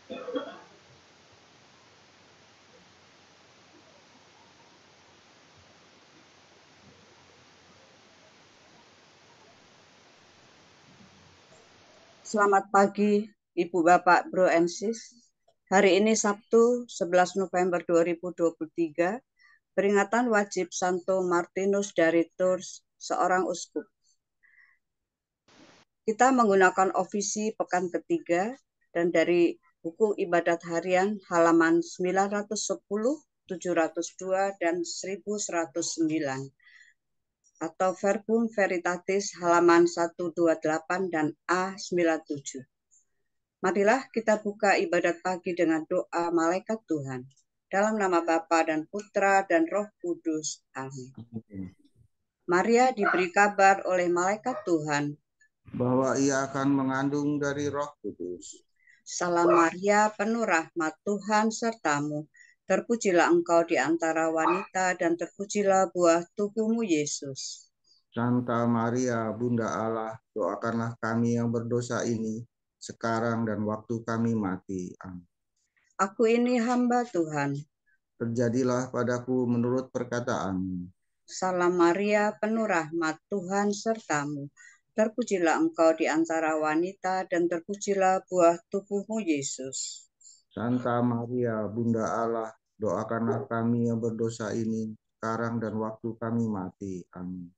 Selamat pagi, Ibu, Bapak, Bro, and Sis. Hari ini Sabtu, 11 November 2023, peringatan wajib Santo Martinus dari Tours, seorang uskup. Kita menggunakan ofisi pekan ketiga dan dari buku ibadat harian halaman 910, 702, dan 1109. Atau Verbum Veritatis halaman 128 dan A97. Marilah kita buka ibadat pagi dengan doa malaikat Tuhan. Dalam nama Bapa dan Putra dan Roh Kudus. Amin. Maria diberi kabar oleh malaikat Tuhan bahwa ia akan mengandung dari Roh Kudus. Salam Maria, penuh rahmat, Tuhan sertamu. Terpujilah engkau di antara wanita dan terpujilah buah tubuhmu Yesus. Santa Maria, Bunda Allah, doakanlah kami yang berdosa ini, sekarang dan waktu kami mati. Amin. Aku ini hamba Tuhan. Terjadilah padaku menurut perkataanmu. Salam Maria, penuh rahmat, Tuhan sertamu. Terpujilah engkau di antara wanita dan terpujilah buah tubuhmu Yesus. Santa Maria, Bunda Allah, doakanlah kami yang berdosa ini, sekarang dan waktu kami mati. Amin.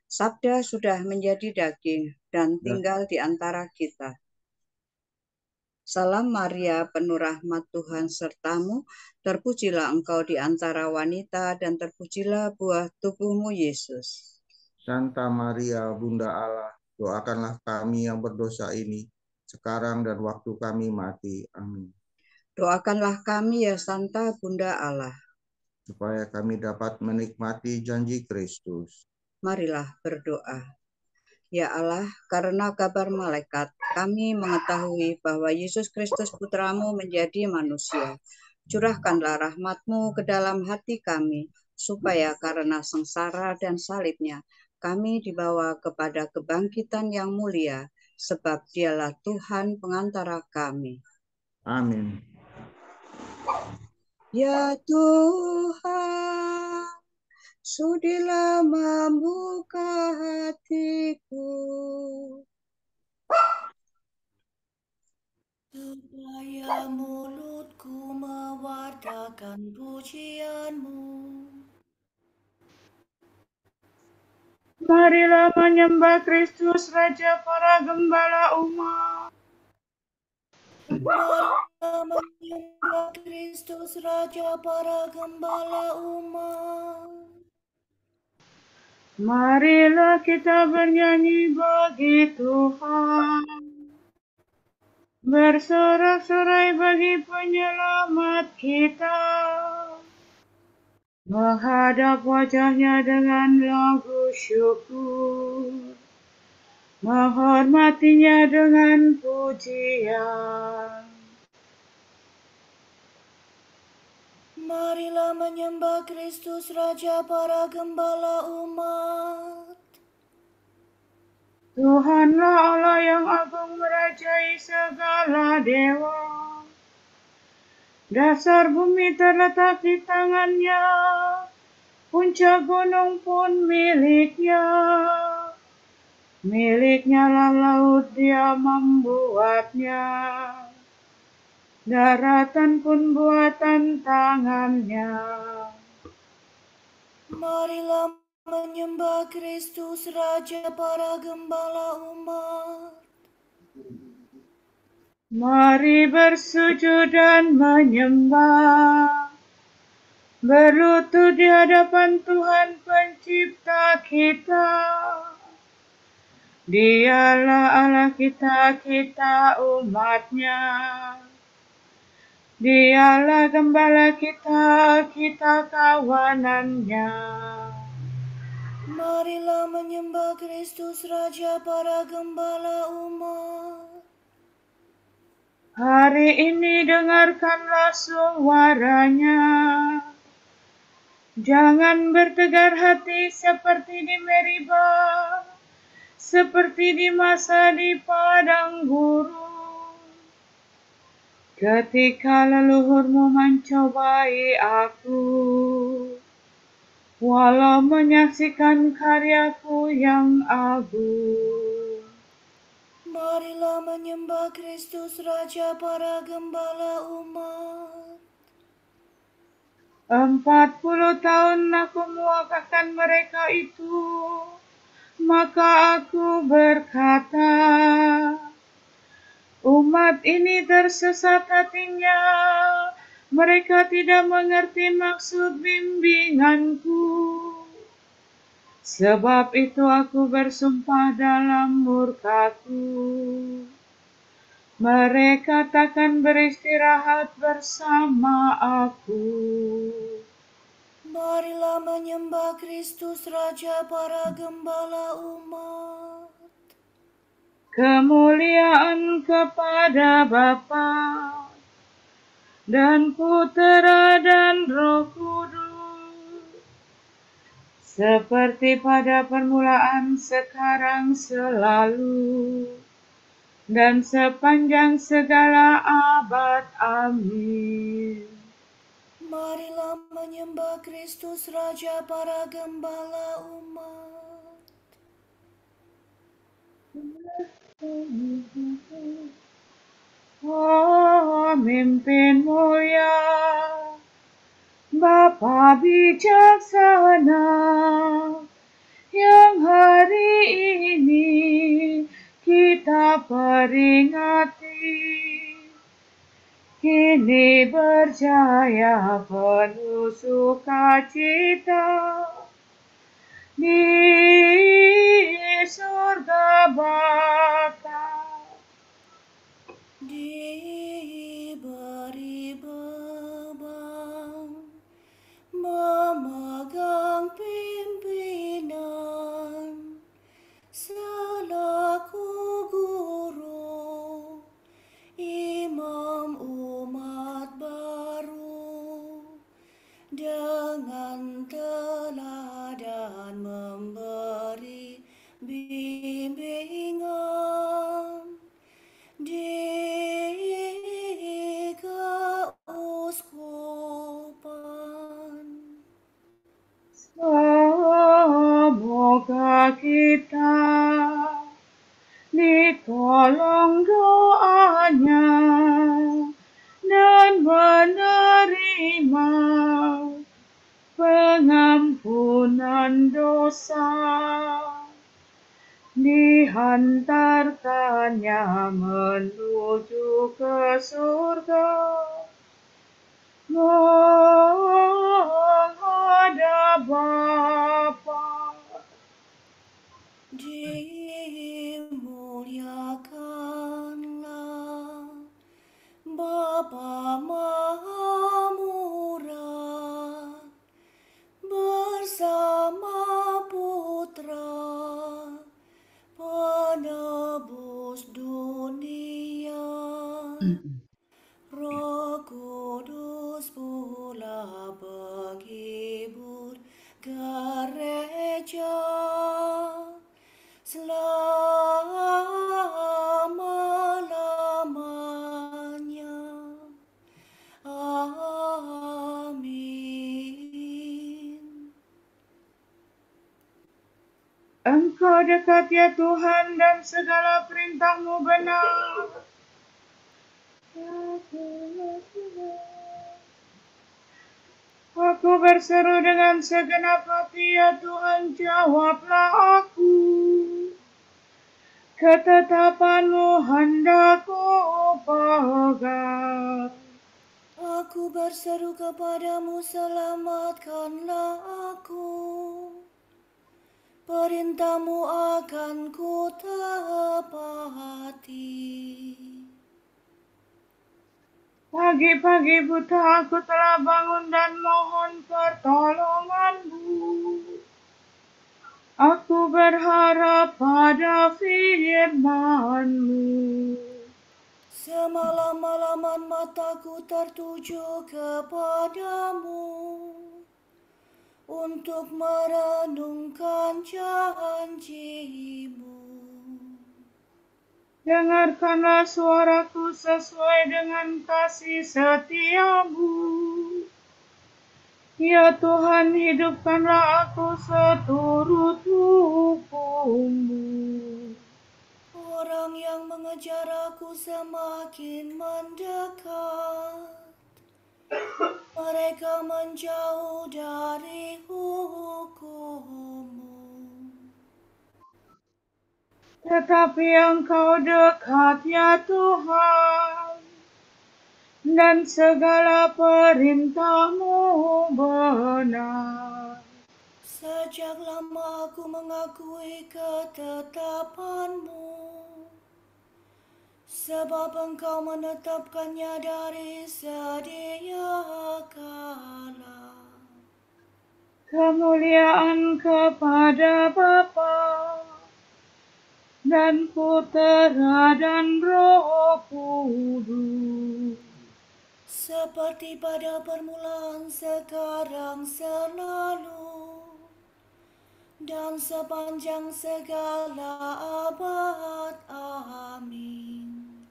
Sabda sudah menjadi daging dan tinggal di antara kita. Salam Maria, penuh rahmat, Tuhan sertamu. Terpujilah engkau di antara wanita dan terpujilah buah tubuhmu Yesus. Santa Maria, Bunda Allah, doakanlah kami yang berdosa ini, sekarang dan waktu kami mati. Amin. Doakanlah kami ya Santa Bunda Allah, supaya kami dapat menikmati janji Kristus. Marilah berdoa. Ya Allah, karena kabar malaikat, kami mengetahui bahwa Yesus Kristus Putramu menjadi manusia. Curahkanlah rahmat-Mu ke dalam hati kami, supaya karena sengsara dan salibnya, kami dibawa kepada kebangkitan yang mulia, sebab Dialah Tuhan pengantara kami. Amin. Ya Tuhan, sudilah membuka hatiku, supaya mulutku mewartakan pujian-Mu. Marilah menyembah Kristus, Raja para Gembala umat. Marilah menyembah Kristus, Raja para Gembala umat. Marilah kita bernyanyi bagi Tuhan, bersorak-sorai bagi penyelamat kita, menghadap wajahnya dengan lagu syukur, menghormatinya dengan pujian. Marilah menyembah Kristus, Raja para Gembala umat. Tuhanlah Allah yang agung merajai segala dewa. Dasar bumi terletak di tangannya, puncak gunung pun miliknya. Miliknya lah laut, dia membuatnya. Daratan pun buatan tangannya. Marilah menyembah Kristus, Raja para Gembala umat. Mari bersujud dan menyembah, berlutut di hadapan Tuhan Pencipta kita. Dialah Allah kita, kita umatnya. Dialah gembala kita, kita kawanannya. Marilah menyembah Kristus, Raja para Gembala umat. Hari ini dengarkanlah suaranya. Jangan bertegar hati seperti di Meribah, seperti di masa di padang gurun. Ketika leluhurmu mencobai aku, walau menyaksikan karyaku yang agung. Marilah menyembah Kristus Raja para gembala umat. 40 tahun aku mewakafkan mereka itu, maka aku berkata, umat ini tersesat hatinya, mereka tidak mengerti maksud bimbinganku. Sebab itu aku bersumpah dalam murkaku, mereka takkan beristirahat bersama aku. Marilah menyembah Kristus Raja para gembala umat. Kemuliaan kepada Bapa dan Putera dan Roh Kudus, seperti pada permulaan, sekarang, selalu, dan sepanjang segala abad. Amin. Marilah menyembah Kristus Raja para gembala umat. Pemimpin mulia, Bapa bijaksana, yang hari ini kita peringati, kini berjaya penuh sukacita di surga Bapa. Diberi beban memegang pimpinan selaku guru, imam umat baru, dengan teladan memberi bimbingan di keuskupan. Semoga kita ditolong doanya dan menerima pengampunan dosa, dihantarkannya menuju ke surga, menghadap Bapa. Dimuliakanlah Bapa Maha Murah bersama Putra penebus dunia. Roh Kudus pula penghibur gereja selama-lamanya. Amin. Engkau dekat ya Tuhan, dan segala perintah-Mu benar. Aku berseru dengan segenap hati, ya Tuhan, jawablah aku. Ketetapan-Mu hendak ku pegang. Aku berseru kepadamu, selamatkanlah aku. Perintah-Mu akan ku tepati. Pagi-pagi buta aku telah bangun dan mohon pertolongan-Mu. Aku berharap pada firman-Mu. Semalam-malaman mataku tertuju kepadamu untuk merenungkan janji-Mu. Dengarkanlah suaraku sesuai dengan kasih setiamu. Ya Tuhan, hidupkanlah aku seturut hukum-Mu. Orang yang mengejar aku semakin mendekat. Mereka menjauh dari hukum-Mu. Tetapi Engkau dekat ya Tuhan, dan segala perintah-Mu benar. Sejak lama aku mengakui ketetapan-Mu, sebab Engkau menetapkannya dari sedia kala. Kemuliaan kepada Bapa dan Putera dan Roh Kudus. Seperti pada permulaan, sekarang, selalu, dan sepanjang segala abad. Amin.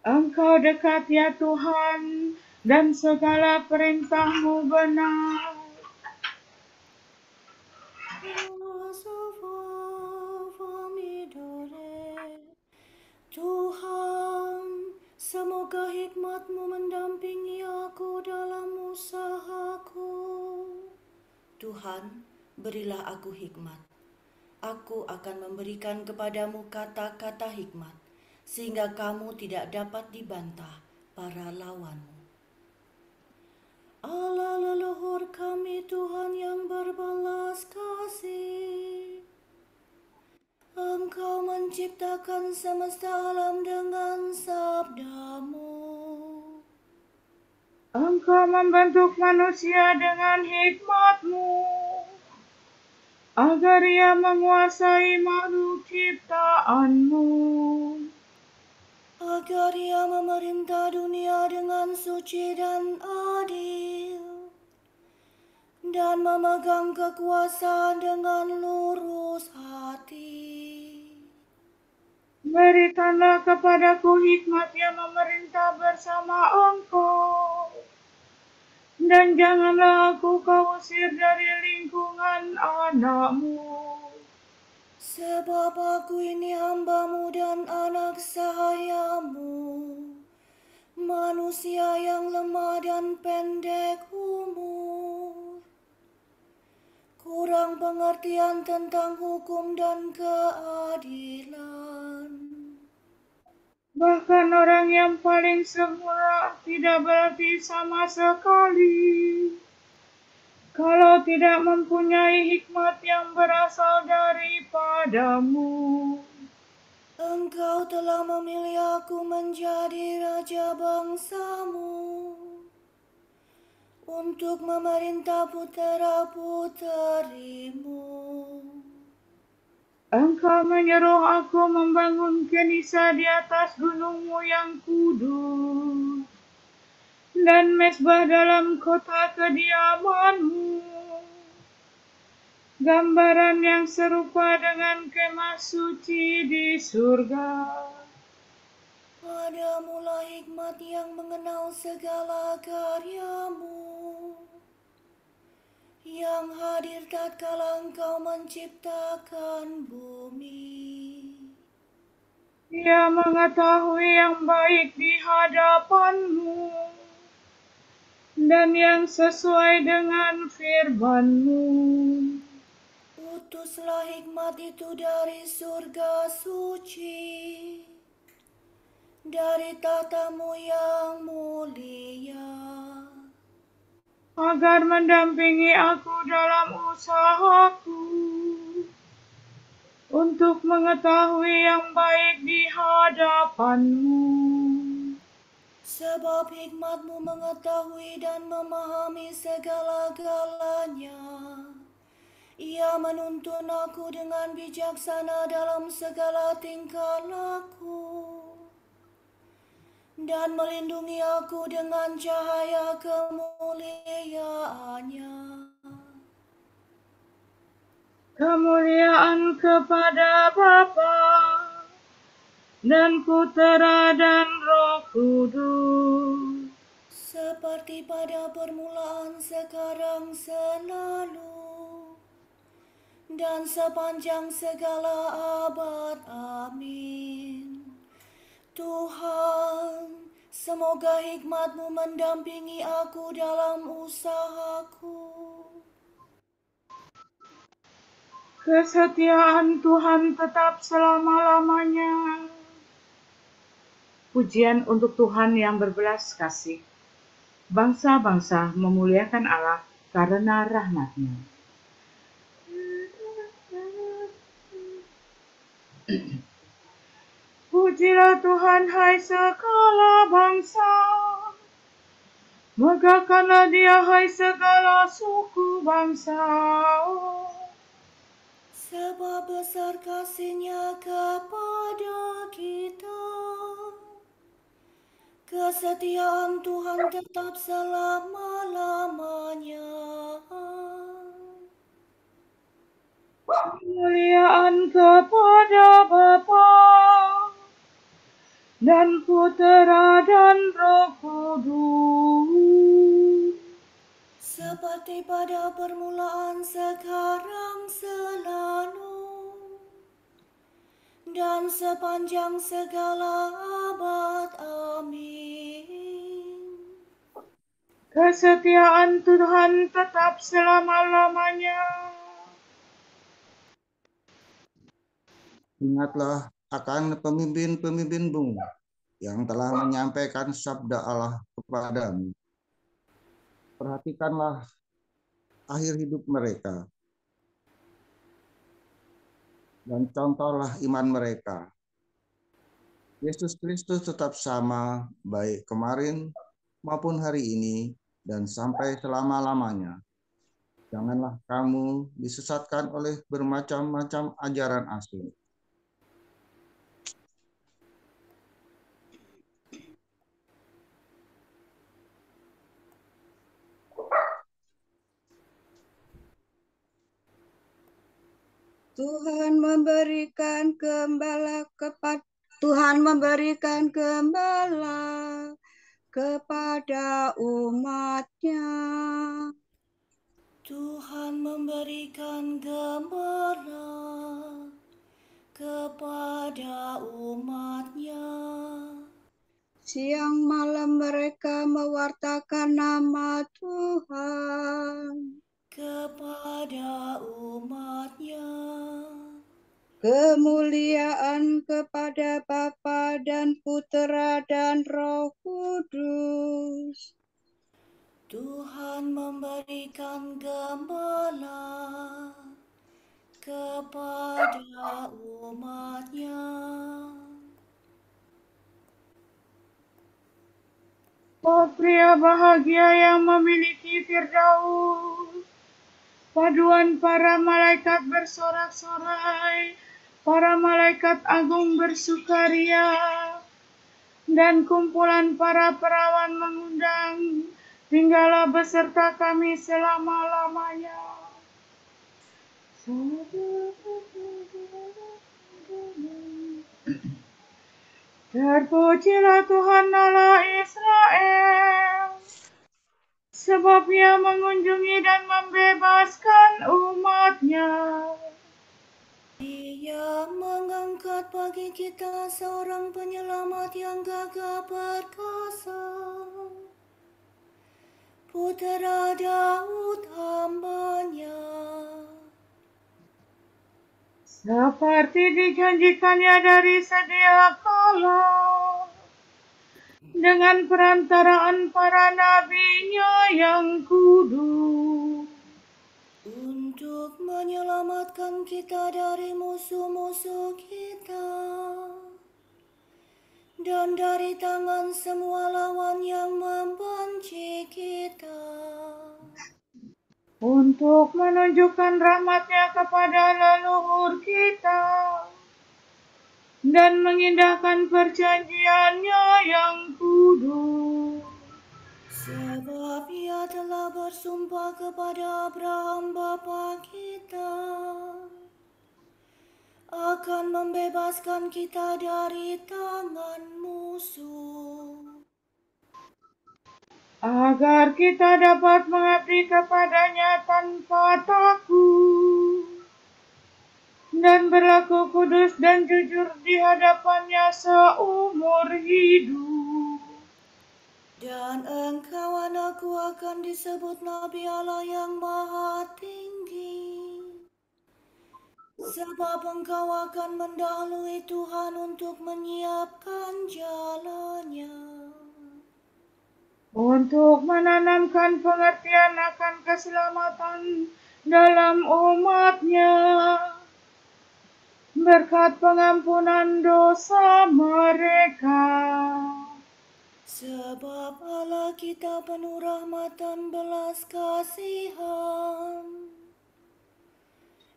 Engkau dekat ya Tuhan, dan segala perintah-Mu benar. Tuhan, semoga hikmat-Mu mendampingi aku dalam usahaku. Tuhan, berilah aku hikmat. Aku akan memberikan kepadamu kata-kata hikmat, sehingga kamu tidak dapat dibantah para lawanmu. Allah leluhur kami, Tuhan yang berbelas kasih. Engkau menciptakan semesta alam dengan sabda-Mu. Engkau membentuk manusia dengan hikmat-Mu, agar ia menguasai makhluk ciptaan-Mu. Agar ia memerintah dunia dengan suci dan adil, dan memegang kekuasaan dengan lurus hati. Berikanlah kepadaku hikmat yang memerintah bersama Engkau, dan janganlah aku kau usir dari lingkungan anak-Mu. Sebab aku ini hamba-Mu dan anak sahayamu, manusia yang lemah dan pendek umur, kurang pengertian tentang hukum dan keadilan. Bahkan orang yang paling sempurna tidak berarti sama sekali kalau tidak mempunyai hikmat yang berasal daripada-Mu. Engkau telah memilih aku menjadi raja bangsa-Mu, untuk memerintah putera-puterimu. Engkau menyuruh aku membangun kenisa di atas gunung-Mu yang kudus, dan mezbah dalam kota kediaman-Mu, gambaran yang serupa dengan kemah suci di surga. Padamulah hikmat yang mengenal segala karya-Mu, yang hadir tatkala Engkau menciptakan bumi. Ia mengetahui yang baik di hadapan-Mu, dan yang sesuai dengan firman-Mu. Utuslah hikmat itu dari surga suci, dari tata-Mu yang mulia, agar mendampingi aku dalam usahaku, untuk mengetahui yang baik di hadapan-Mu. sebab hikmat-Mu mengetahui dan memahami segala-galanya. Ia menuntun aku dengan bijaksana dalam segala tingkah laku, dan melindungi aku dengan cahaya kemuliaannya. Kemuliaan kepada Bapa dan Putera dan Roh Kudus. Seperti pada permulaan, sekarang, selalu, dan sepanjang segala abad. Amin. Tuhan, semoga hikmat-Mu mendampingi aku dalam usahaku. Kesetiaan Tuhan tetap selama-lamanya. Pujian untuk Tuhan yang berbelas kasih. Bangsa-bangsa memuliakan Allah karena rahmat-Nya. Pujilah Tuhan, hai segala bangsa. Megahkanlah Dia, hai segala suku bangsa. Sebab besar kasih-Nya kepada kita. Kesetiaan Tuhan tetap selama-lamanya. Kemuliaan kepada Bapa dan Putera dan Roh Kudus. Seperti pada permulaan, sekarang, selalu, dan sepanjang segala abad. Amin. Kesetiaan Tuhan tetap selama-lamanya. Ingatlah akan pemimpin-pemimpinmu yang telah menyampaikan sabda Allah kepadamu. Perhatikanlah akhir hidup mereka dan contohlah iman mereka. Yesus Kristus tetap sama, baik kemarin maupun hari ini dan sampai selama-lamanya. Janganlah kamu disesatkan oleh bermacam-macam ajaran asing. Tuhan memberikan gembala kepada umat-Nya. Tuhan memberikan gembala kepada umat-Nya. Siang malam mereka mewartakan nama Tuhan Kepada umat-Nya. Kemuliaan kepada Bapa dan Putera dan Roh Kudus. Tuhan memberikan gembala kepada umat-Nya. Oh, pria bahagia yang memiliki Firdaus. Paduan para malaikat bersorak-sorai, para malaikat agung bersukaria, dan kumpulan para perawan mengundang, tinggallah beserta kami selama-lamanya. Terpujilah Tuhan Allah Israel, sebab Ia mengunjungi dan membebaskan umat-Nya. Ia mengangkat bagi kita seorang penyelamat yang gagah perkasa, Putera Daud hamba-Nya. Seperti dijanjikannya dari sedia kala, dengan perantaraan para nabi-Nya yang kudus, Untuk menyelamatkan kita dari musuh-musuh kita dan dari tangan semua lawan yang membenci kita. untuk menunjukkan rahmat-Nya kepada leluhur kita dan mengindahkan perjanjian-Nya yang kudus. Sebab Ia telah bersumpah kepada Abraham bapa kita akan membebaskan kita dari tangan musuh, agar kita dapat mengabdi kepadanya tanpa takut dan berlaku kudus dan jujur di hadapannya seumur hidup. Dan engkau anakku akan disebut Nabi Allah yang Maha Tinggi, sebab engkau akan mendahului Tuhan untuk menyiapkan jalannya, Untuk menanamkan pengertian akan keselamatan dalam umatnya, berkat pengampunan dosa mereka. sebab Allah kita penuh rahmat dan belas kasihan.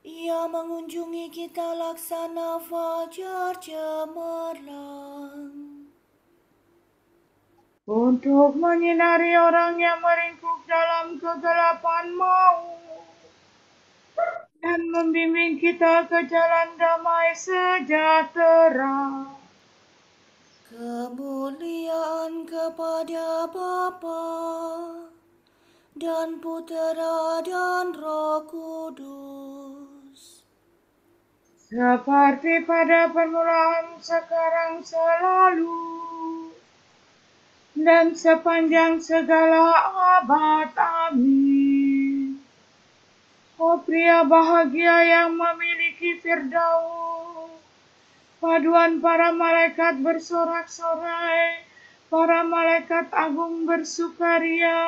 Ia mengunjungi kita laksana fajar cemerlang, Untuk menyinari orang yang meringkuk dalam kegelapan maut dan membimbing kita ke jalan damai sejahtera. kemuliaan kepada Bapa dan Putera dan Roh Kudus, Seperti pada permulaan, sekarang, selalu, dan sepanjang segala abad. Amin. Oh pria bahagia yang memiliki Firdaus, paduan para malaikat bersorak-sorai, para malaikat agung bersukaria,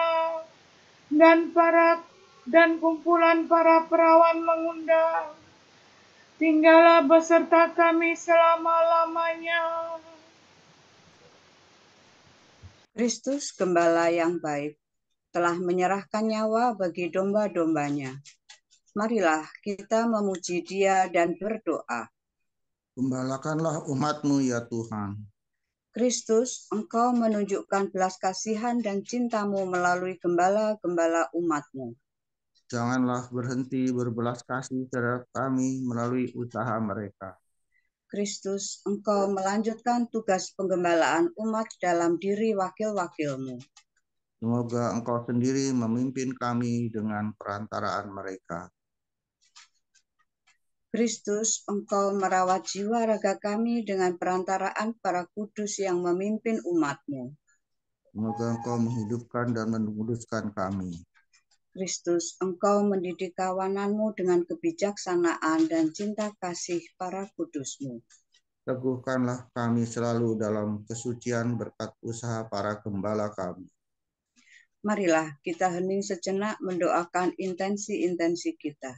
dan kumpulan para perawan mengundang. Tinggallah beserta kami selama-lamanya. Kristus Gembala yang baik telah menyerahkan nyawa bagi domba-dombanya. Marilah kita memuji Dia dan berdoa. Gembalakanlah umat-Mu ya Tuhan. Kristus, Engkau menunjukkan belas kasihan dan cinta-Mu melalui gembala-gembala umat-Mu. Janganlah berhenti berbelas kasih terhadap kami melalui usaha mereka. Kristus, Engkau melanjutkan tugas penggembalaan umat dalam diri wakil-wakil-Mu. Semoga Engkau sendiri memimpin kami dengan perantaraan mereka. Kristus, Engkau merawat jiwa raga kami dengan perantaraan para kudus yang memimpin umat-Mu. Semoga Engkau menghidupkan dan menguduskan kami. Kristus, Engkau mendidik kawanan-Mu dengan kebijaksanaan dan cinta kasih para kudus-Mu. Teguhkanlah kami selalu dalam kesucian berkat usaha para gembala kami. Marilah kita hening sejenak mendoakan intensi-intensi kita.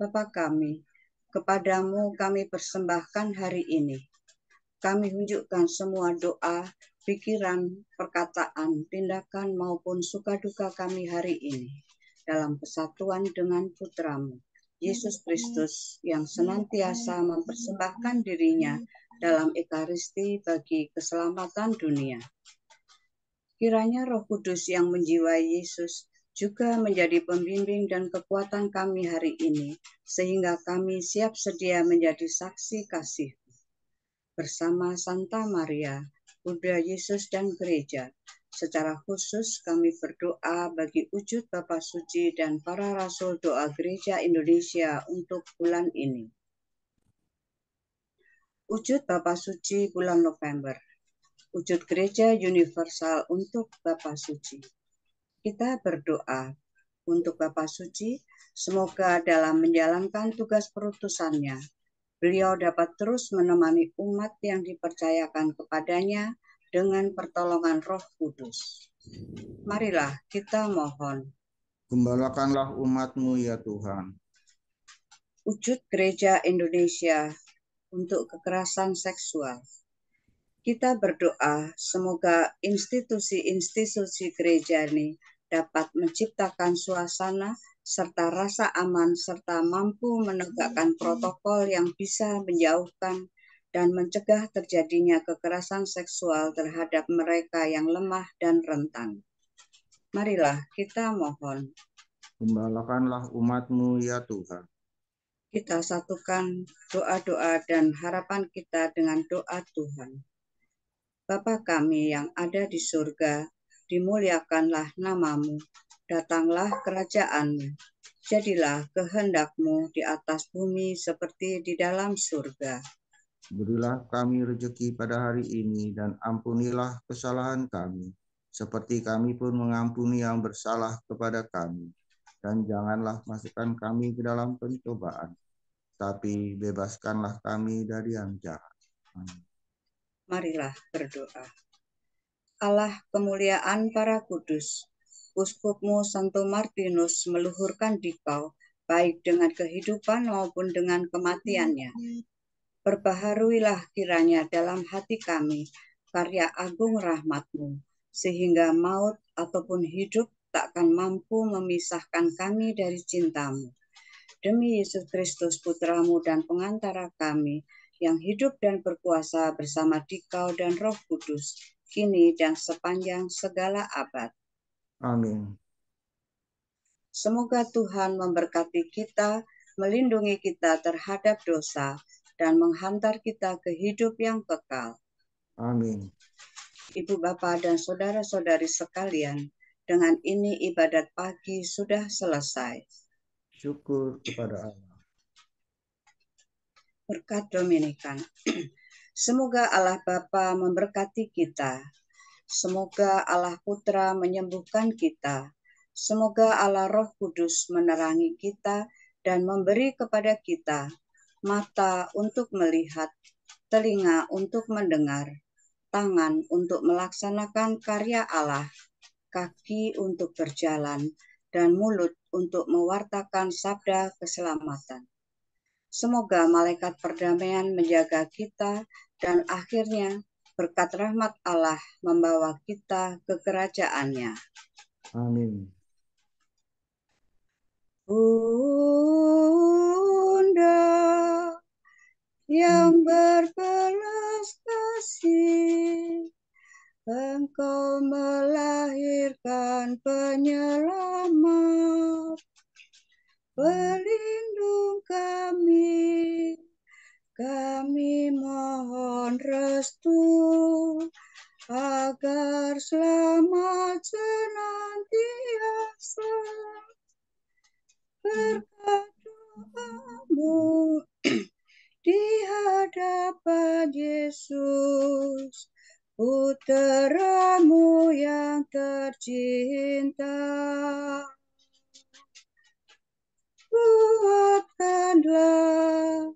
Bapa kami, kepadamu kami persembahkan hari ini. Kami tunjukkan semua doa, pikiran, perkataan, tindakan maupun suka-duka kami hari ini dalam kesatuan dengan Putramu, Yesus Kristus, yang senantiasa mempersembahkan dirinya dalam Ekaristi bagi keselamatan dunia. Kiranya Roh Kudus yang menjiwai Yesus juga menjadi pembimbing dan kekuatan kami hari ini, sehingga kami siap sedia menjadi saksi kasih. Bersama Santa Maria, Bunda Yesus dan Gereja, secara khusus kami berdoa bagi wujud Bapa Suci dan para Rasul Doa Gereja Indonesia untuk bulan ini. Wujud Bapa Suci bulan November. Wujud Gereja Universal untuk Bapa Suci. Kita berdoa untuk Bapa Suci, semoga dalam menjalankan tugas perutusannya, beliau dapat terus menemani umat yang dipercayakan kepadanya dengan pertolongan Roh Kudus. Marilah kita mohon. Gembalakanlah umat-Mu ya Tuhan. Wujud Gereja Indonesia untuk kekerasan seksual. Kita berdoa semoga institusi-institusi gereja ini dapat menciptakan suasana serta rasa aman serta mampu menegakkan protokol yang bisa menjauhkan dan mencegah terjadinya kekerasan seksual terhadap mereka yang lemah dan rentan. Marilah kita mohon. Gembalakanlah umat-Mu ya Tuhan. Kita satukan doa-doa dan harapan kita dengan doa Tuhan. Bapa kami yang ada di surga, dimuliakanlah nama-Mu, datanglah kerajaan-Mu, jadilah kehendak-Mu di atas bumi seperti di dalam surga. Berilah kami rezeki pada hari ini dan ampunilah kesalahan kami, seperti kami pun mengampuni yang bersalah kepada kami. Dan janganlah masukkan kami ke dalam pencobaan, tapi bebaskanlah kami dari yang jahat. Amin. Marilah berdoa. Allah kemuliaan para kudus, Uskupmu Santo Martinus meluhurkan dikau, baik dengan kehidupan maupun dengan kematiannya. Perbaharuilah kiranya dalam hati kami karya agung rahmat-Mu, sehingga maut ataupun hidup takkan mampu memisahkan kami dari cinta-Mu. Demi Yesus Kristus Putra-Mu dan pengantara kami, yang hidup dan berkuasa bersama Dikau dan Roh Kudus, kini dan sepanjang segala abad. Amin. Semoga Tuhan memberkati kita, melindungi kita terhadap dosa, dan menghantar kita ke hidup yang kekal. Amin. Ibu bapa dan saudara-saudari sekalian, dengan ini ibadat pagi sudah selesai. Syukur kepada Allah. Berkat Dominikan. Semoga Allah Bapa memberkati kita. Semoga Allah Putra menyembuhkan kita. Semoga Allah Roh Kudus menerangi kita dan memberi kepada kita mata untuk melihat, telinga untuk mendengar, tangan untuk melaksanakan karya Allah, kaki untuk berjalan, dan mulut untuk mewartakan sabda keselamatan. Semoga malaikat perdamaian menjaga kita dan akhirnya berkat rahmat Allah membawa kita ke kerajaan-Nya. Amin. Bunda yang berbelas kasih, Engkau melahirkan penyelamat, pelindung kami mohon restu agar selamat senantiasa. Berkat doamu di hadapan Yesus, Putra-Mu yang tercinta. Kuatkanlah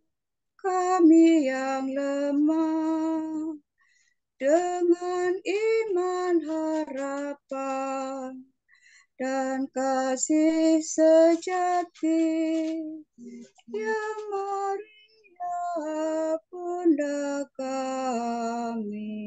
kami yang lemah dengan iman harapan dan kasih sejati. Ya Maria, Bunda kami,